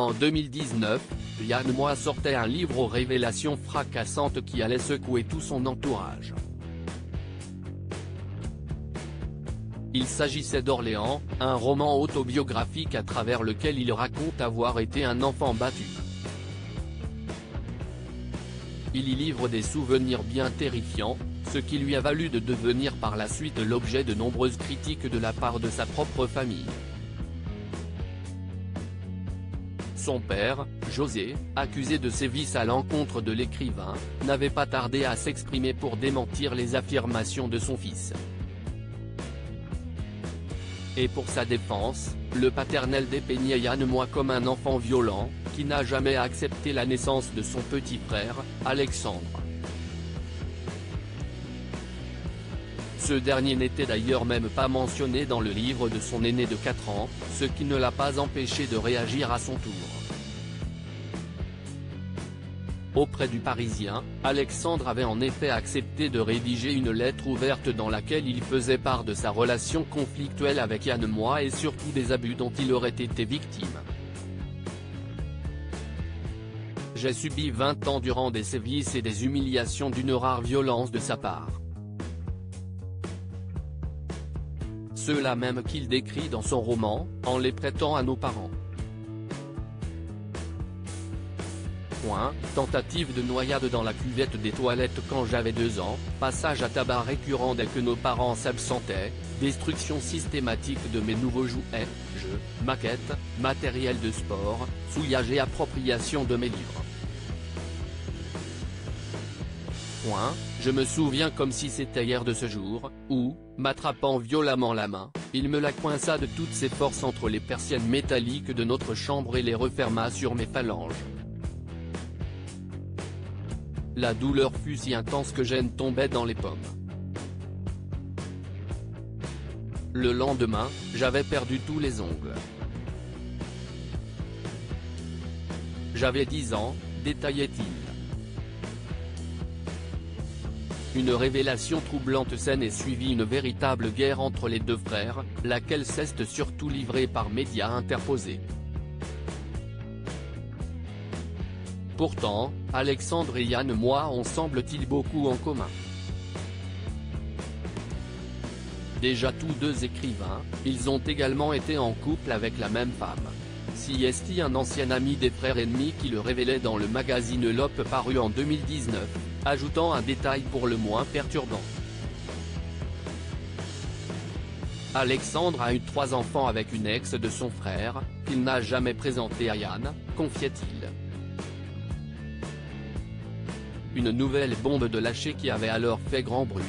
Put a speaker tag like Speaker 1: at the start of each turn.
Speaker 1: En 2019, Yann Moix sortait un livre aux révélations fracassantes qui allait secouer tout son entourage. Il s'agissait d'Orléans, un roman autobiographique à travers lequel il raconte avoir été un enfant battu. Il y livre des souvenirs bien terrifiants, ce qui lui a valu de devenir par la suite l'objet de nombreuses critiques de la part de sa propre famille. Son père, José, accusé de sévices à l'encontre de l'écrivain, n'avait pas tardé à s'exprimer pour démentir les affirmations de son fils. Et pour sa défense, le paternel dépeignait Yann Moix comme un enfant violent, qui n'a jamais accepté la naissance de son petit frère, Alexandre. Ce dernier n'était d'ailleurs même pas mentionné dans le livre de son aîné de 4 ans, ce qui ne l'a pas empêché de réagir à son tour. Auprès du Parisien, Alexandre avait en effet accepté de rédiger une lettre ouverte dans laquelle il faisait part de sa relation conflictuelle avec Yann Moix et surtout des abus dont il aurait été victime. J'ai subi 20 ans durant des sévices et des humiliations d'une rare violence de sa part. Ceux-là même qu'il décrit dans son roman, en les prêtant à nos parents. Tentative de noyade dans la cuvette des toilettes quand j'avais 2 ans, passage à tabac récurrent dès que nos parents s'absentaient, destruction systématique de mes nouveaux jouets, jeux, maquettes, matériel de sport, souillage et appropriation de mes livres. Je me souviens comme si c'était hier de ce jour, où, m'attrapant violemment la main, il me la coinça de toutes ses forces entre les persiennes métalliques de notre chambre et les referma sur mes phalanges. La douleur fut si intense que j'en tombais dans les pommes. Le lendemain, j'avais perdu tous les ongles. J'avais 10 ans, détaillait-il. Une révélation troublante scène est suivie une véritable guerre entre les deux frères, laquelle s'est surtout livrée par médias interposés. Pourtant, Alexandre et Yann Moix ont semble-t-il beaucoup en commun. Déjà tous deux écrivains, ils ont également été en couple avec la même femme. Siesti, un ancien ami des frères ennemis qui le révélait dans le magazine L'Op paru en 2019, ajoutant un détail pour le moins perturbant. Alexandre a eu 3 enfants avec une ex de son frère, qu'il n'a jamais présenté à Yann, confiait-il. Une nouvelle bombe de lâcher qui avait alors fait grand bruit.